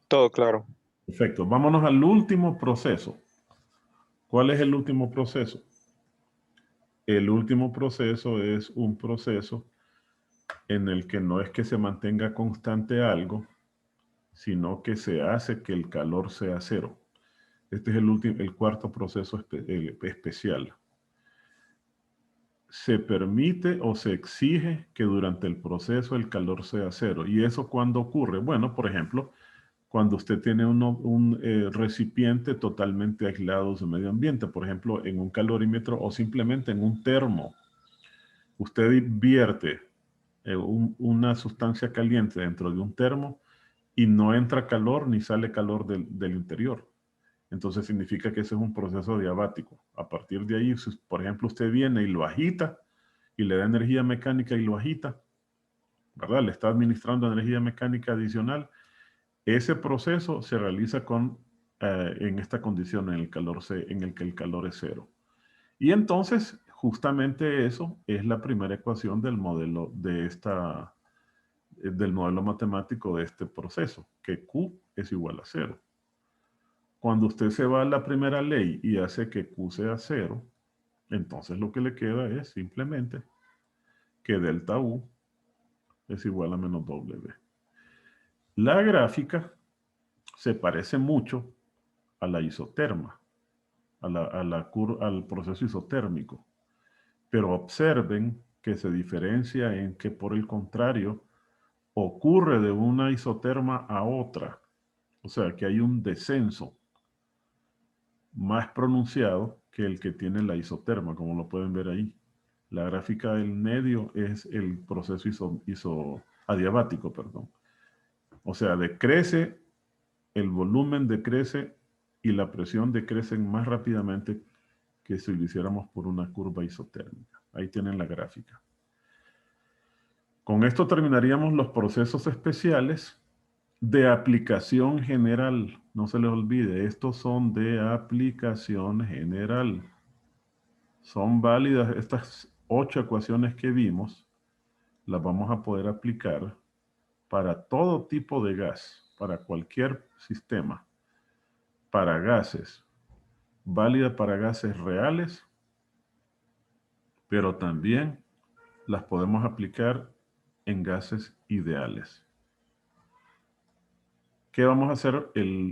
Todo claro. Perfecto. Vámonos al último proceso. ¿Cuál es el último proceso? El último proceso es un proceso en el que no es que se mantenga constante algo, sino que se hace que el calor sea cero. Este es el cuarto proceso especial. Se permite o se exige que durante el proceso el calor sea cero. ¿Y eso cuándo ocurre? Bueno, por ejemplo, cuando usted tiene un recipiente totalmente aislado de su medio ambiente, por ejemplo, en un calorímetro o simplemente en un termo. Usted vierte una sustancia caliente dentro de un termo y no entra calor ni sale calor del interior. Entonces significa que ese es un proceso diabático. A partir de ahí, si, por ejemplo, usted viene y lo agita y le da energía mecánica y lo agita, ¿verdad? Le está administrando energía mecánica adicional. Ese proceso se realiza en esta condición en el que el calor es cero. Y entonces, justamente eso es la primera ecuación del modelo del modelo matemático de este proceso, que Q es igual a cero. Cuando usted se va a la primera ley y hace que Q sea cero, entonces lo que le queda es simplemente que delta U es igual a menos W. La gráfica se parece mucho a la isoterma, al proceso isotérmico. Pero observen que se diferencia en que, por el contrario, ocurre de una isoterma a otra. O sea, que hay un descenso más pronunciado que el que tiene la isoterma, como lo pueden ver ahí. La gráfica del medio es el proceso adiabático, perdón. O sea, decrece, el volumen decrece y la presión decrece más rápidamente que si lo hiciéramos por una curva isotérmica. Ahí tienen la gráfica. Con esto terminaríamos los procesos especiales de aplicación general. No se les olvide, estos son de aplicación general. Son válidas estas 8 ecuaciones que vimos. Las vamos a poder aplicar para todo tipo de gas, para cualquier sistema, para gases. Válida para gases reales, pero también las podemos aplicar en gases ideales. ¿Qué vamos a hacer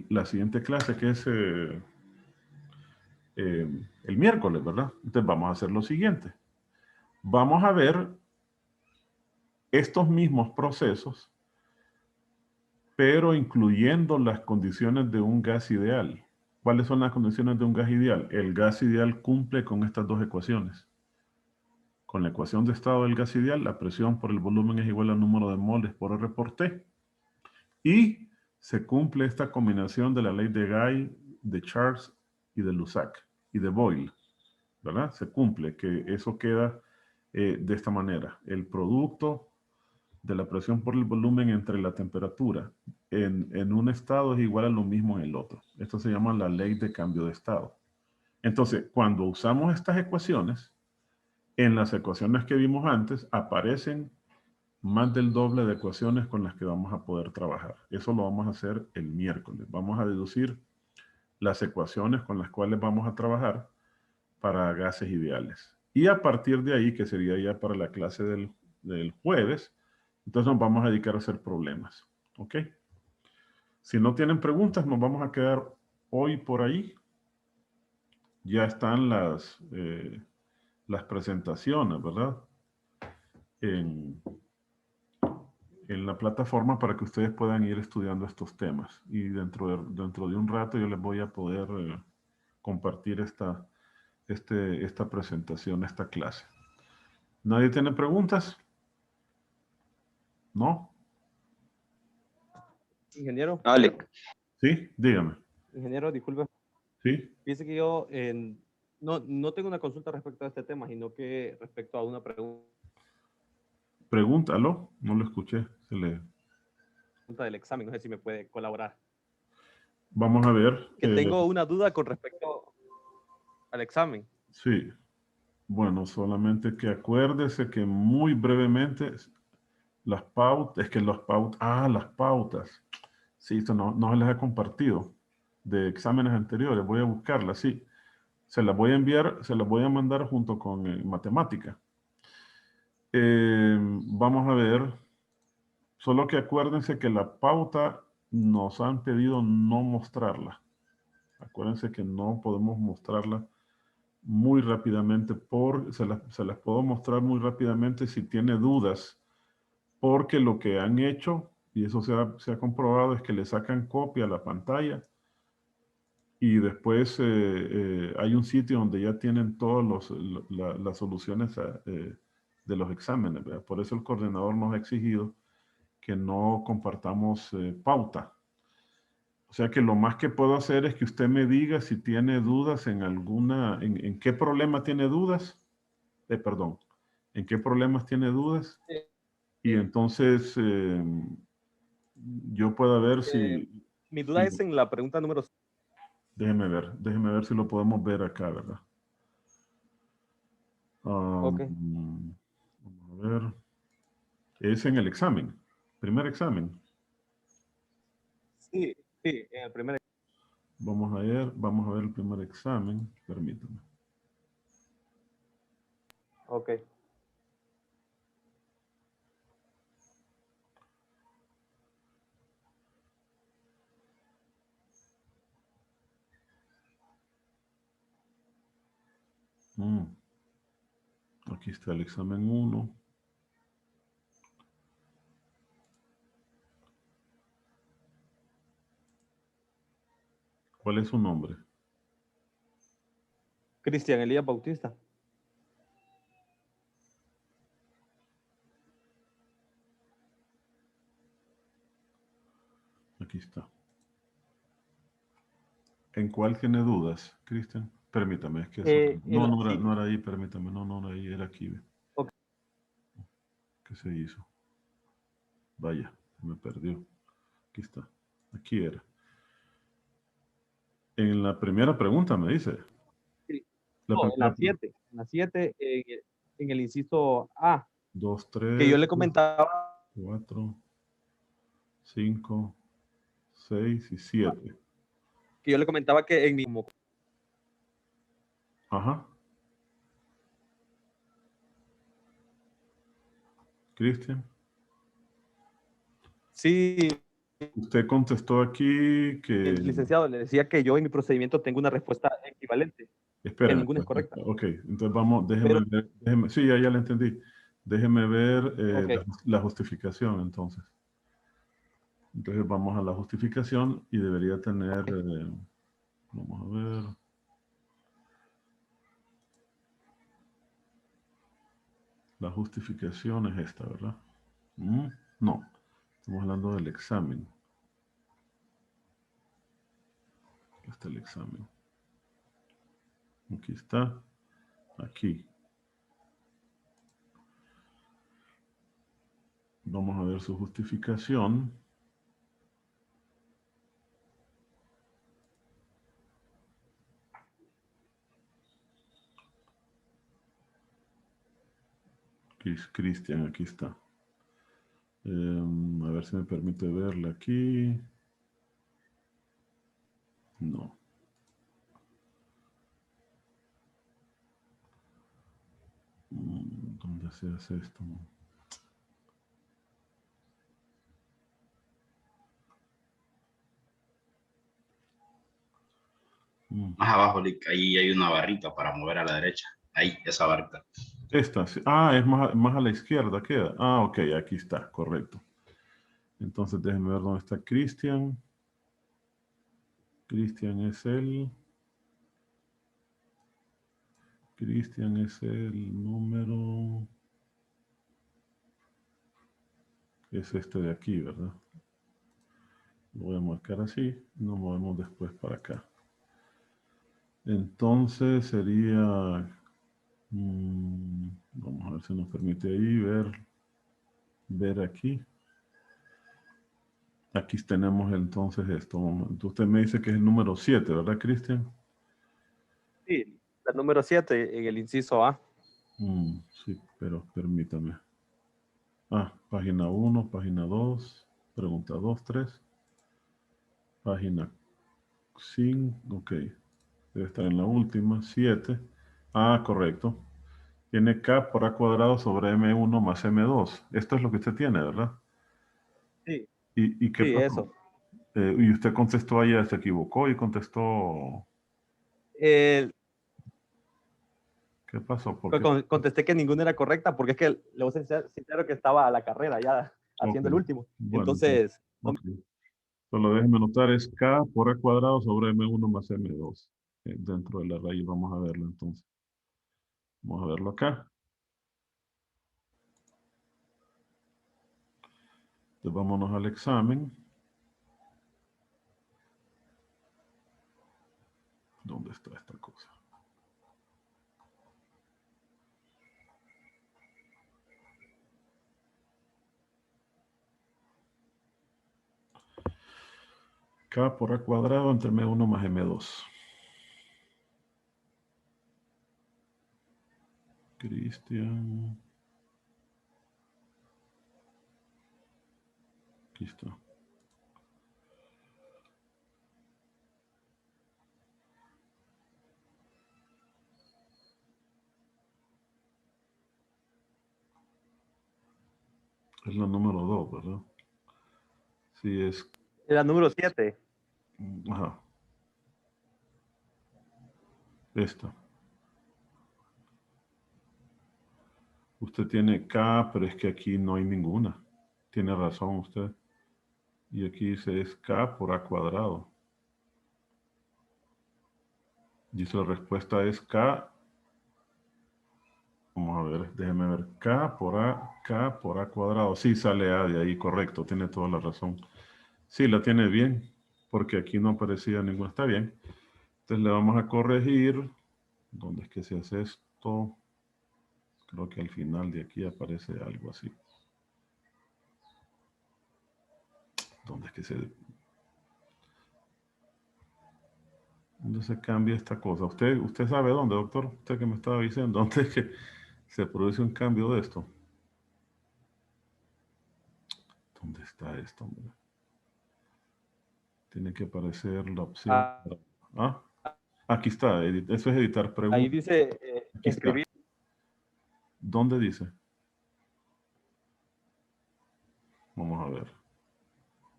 la siguiente clase, que es el miércoles, verdad? Entonces vamos a hacer lo siguiente. Vamos a ver estos mismos procesos, pero incluyendo las condiciones de un gas ideal. ¿Cuáles son las condiciones de un gas ideal? El gas ideal cumple con estas dos ecuaciones. Con la ecuación de estado del gas ideal, la presión por el volumen es igual al número de moles por R por T. Y se cumple esta combinación de la ley de Guy, de Charles y de Lusac y de Boyle, ¿verdad? Se cumple, que eso queda de esta manera. El producto de la presión por el volumen entre la temperatura en un estado es igual a lo mismo en el otro. Esto se llama la ley de cambio de estado. Entonces, cuando usamos estas ecuaciones, en las ecuaciones que vimos antes, aparecen más del doble de ecuaciones con las que vamos a poder trabajar. Eso lo vamos a hacer el miércoles. Vamos a deducir las ecuaciones con las cuales vamos a trabajar para gases ideales. Y a partir de ahí, que sería ya para la clase del jueves, entonces nos vamos a dedicar a hacer problemas. ¿Ok? Si no tienen preguntas, nos vamos a quedar hoy por ahí. Ya están las presentaciones, ¿verdad? En la plataforma para que ustedes puedan ir estudiando estos temas. Y dentro de un rato yo les voy a poder compartir esta presentación, esta clase. ¿Nadie tiene preguntas? ¿No? Ingeniero, Alec, ¿Sí? Dígame. ingeniero, disculpe. ¿Sí? Fíjese que yo no tengo una consulta respecto a este tema, sino que respecto a una Pregúntalo. No lo escuché. pregunta del examen. No sé si me puede colaborar. Vamos a ver. Que tengo una duda con respecto al examen. Sí. Bueno, solamente que acuérdese que muy brevemente las pautas, las pautas. Sí, esto no se las he compartido de exámenes anteriores. Voy a buscarlas, sí. Se las voy a enviar, se las voy a mandar junto con matemática. Vamos a ver. Solo que acuérdense que la pauta nos han pedido no mostrarla. Acuérdense que no podemos mostrarla muy rápidamente. Se las puedo mostrar muy rápidamente si tiene dudas. Porque lo que han hecho, y eso se ha comprobado, es que le sacan copia a la pantalla y después hay un sitio donde ya tienen todas las soluciones de los exámenes, ¿verdad? Por eso el coordinador nos ha exigido que no compartamos pauta. O sea que lo más que puedo hacer es que usted me diga si tiene dudas en qué problema tiene dudas, perdón, en qué problemas tiene dudas, y entonces yo puedo ver si... Mi duda es en la pregunta número 5. Déjeme ver si lo podemos ver acá, ¿verdad? Ok. Vamos a ver. Es en el examen, primer examen. Sí, en el primer. Vamos a ver el primer examen. Permítame. Ok. Aquí está el examen 1. ¿Cuál es su nombre? Cristian Elías Bautista. Aquí está. ¿En cuál tiene dudas, Cristian? Permítame, es que eso... No era ahí, permítame. No era ahí, era aquí. Ok. ¿Qué se hizo? Vaya, me perdió. Aquí está. Aquí era. En la primera pregunta me dice. Sí. La No, en primera la 7. En la 7, en el inciso A. 2, 3, Que yo le comentaba. 4, 5, 6 y 7. Que yo le comentaba que en mi. Ajá. Cristian. Sí, Usted contestó aquí que... licenciado, le decía que yo en mi procedimiento tengo una respuesta equivalente. Espera. Que ninguna es correcta. Ok, entonces vamos, déjeme ver. Sí, ya la entendí. Déjeme ver Okay. la justificación entonces. Entonces vamos a la justificación y debería tener Vamos a ver. La justificación es esta, ¿verdad? No, estamos hablando del examen. Aquí está el examen. Aquí está. Aquí. Vamos a ver su justificación. Cristian, aquí está. A ver si me permite verla aquí. No. ¿Dónde se hace esto? Más abajo, Lick, ahí hay una barrita para mover a la derecha. Ahí, esa barrita. Esta, sí. Ah, es más a la izquierda queda. Ah, ok, aquí está, correcto. Entonces déjenme ver dónde está Cristian. Cristian es el número. Es este de aquí, ¿verdad? Lo voy a marcar así. Nos movemos después para acá. Entonces sería. Vamos a ver si nos permite ahí ver aquí. Aquí tenemos entonces esto. Usted me dice que es el número 7, ¿verdad, Cristian? Sí, la número 7 en el inciso A. Sí, pero permítame. Página 1, página 2, pregunta 2, 3. Página 5, ok. Debe estar en la última, 7. Correcto. Tiene K por A cuadrado sobre M1 más M2. Esto es lo que usted tiene, ¿verdad? Sí, ¿Y qué sí, pasó? eso. Y usted contestó allá, se equivocó y contestó... El- ¿Qué pasó? Porque... Contesté que ninguna era correcta porque es que le voy a ser sincero que estaba a la carrera ya Ok. haciendo el último. Bueno, entonces, Entonces, ok. Solo déjeme notar, es K por A cuadrado sobre M1 más M2. Dentro de la raíz, vamos a verlo entonces. Vamos a verlo acá. Entonces vámonos al examen. ¿Dónde está esta cosa? K por A cuadrado entre M1 más M2. Cristian. Aquí está. Es la número 2, ¿verdad? Sí, es... la número 7. Ajá. Esta. Usted tiene K, pero es que aquí no hay ninguna. Tiene razón usted. Y aquí dice es K por A cuadrado. Dice la respuesta es K. Vamos a ver, déjeme ver. K por A cuadrado. Sí, sale A de ahí, correcto. Tiene toda la razón. Sí, la tiene bien, porque aquí no aparecía ninguna. Está bien. Entonces le vamos a corregir. ¿Dónde es que se hace esto? Creo que al final de aquí aparece algo así. ¿Dónde es que dónde se cambia esta cosa? ¿Usted sabe dónde, doctor? Usted que me estaba diciendo, ¿dónde es que se produce un cambio de esto? ¿Dónde está esto, hombre? Tiene que aparecer la opción. Ah, aquí está. Eso es editar Ahí preguntas. dice Aquí está. escribir. ¿Dónde dice? Vamos a ver.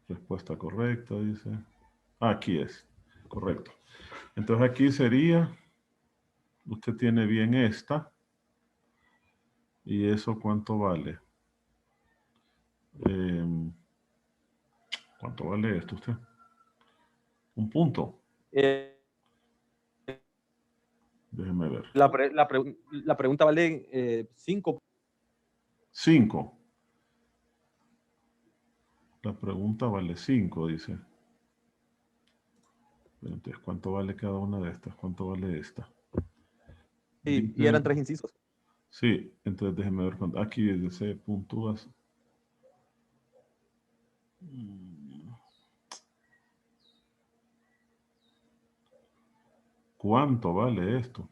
Respuesta correcta, dice. Aquí es. Correcto. Entonces aquí sería, usted tiene bien esta. ¿Y eso cuánto vale? ¿Cuánto vale esto usted? Un punto. Déjeme ver. La pregunta vale 5. 5. La pregunta vale 5, dice. Entonces, ¿cuánto vale cada una de estas? ¿Cuánto vale esta? Y Dice- eran 3 incisos. Sí, entonces déjeme ver cuánto. Aquí dice puntúas. ¿Cuánto vale esto?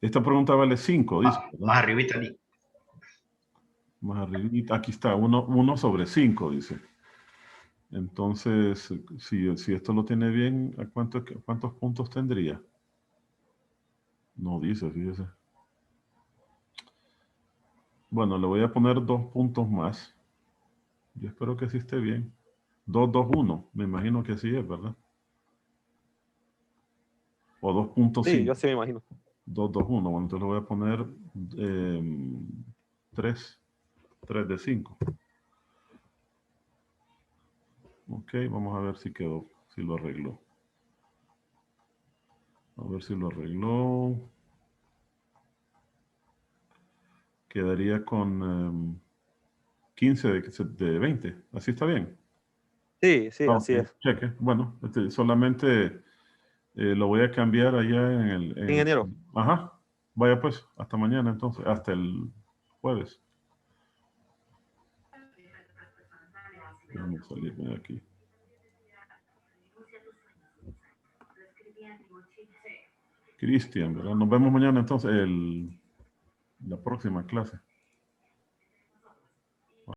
Esta pregunta vale 5, dice. ¿verdad? Más arribita, Lick. Más arribita. Aquí está, 1 sobre 5, dice. Entonces, si esto lo tiene bien, ¿cuántos puntos tendría? No dice, fíjese. Bueno, le voy a poner 2 puntos más. Yo espero que sí esté bien. 2, 2, 1. Me imagino que sí es, ¿verdad? O 2.5. Sí, yo sí me imagino. 2, 2, 1. Bueno, entonces le voy a poner 3 de 5. Ok, vamos a ver si quedó, si lo arregló. A ver si lo arregló. Quedaría con 15 de 20. ¿Así está bien? Sí, sí, así Ok, es. cheque. Bueno, solamente lo voy a cambiar allá en el... Ingeniero. Ajá. Vaya pues, hasta mañana entonces, hasta el jueves. Vamos a salirme de aquí. Cristian, ¿verdad? Nos vemos mañana entonces, la próxima clase.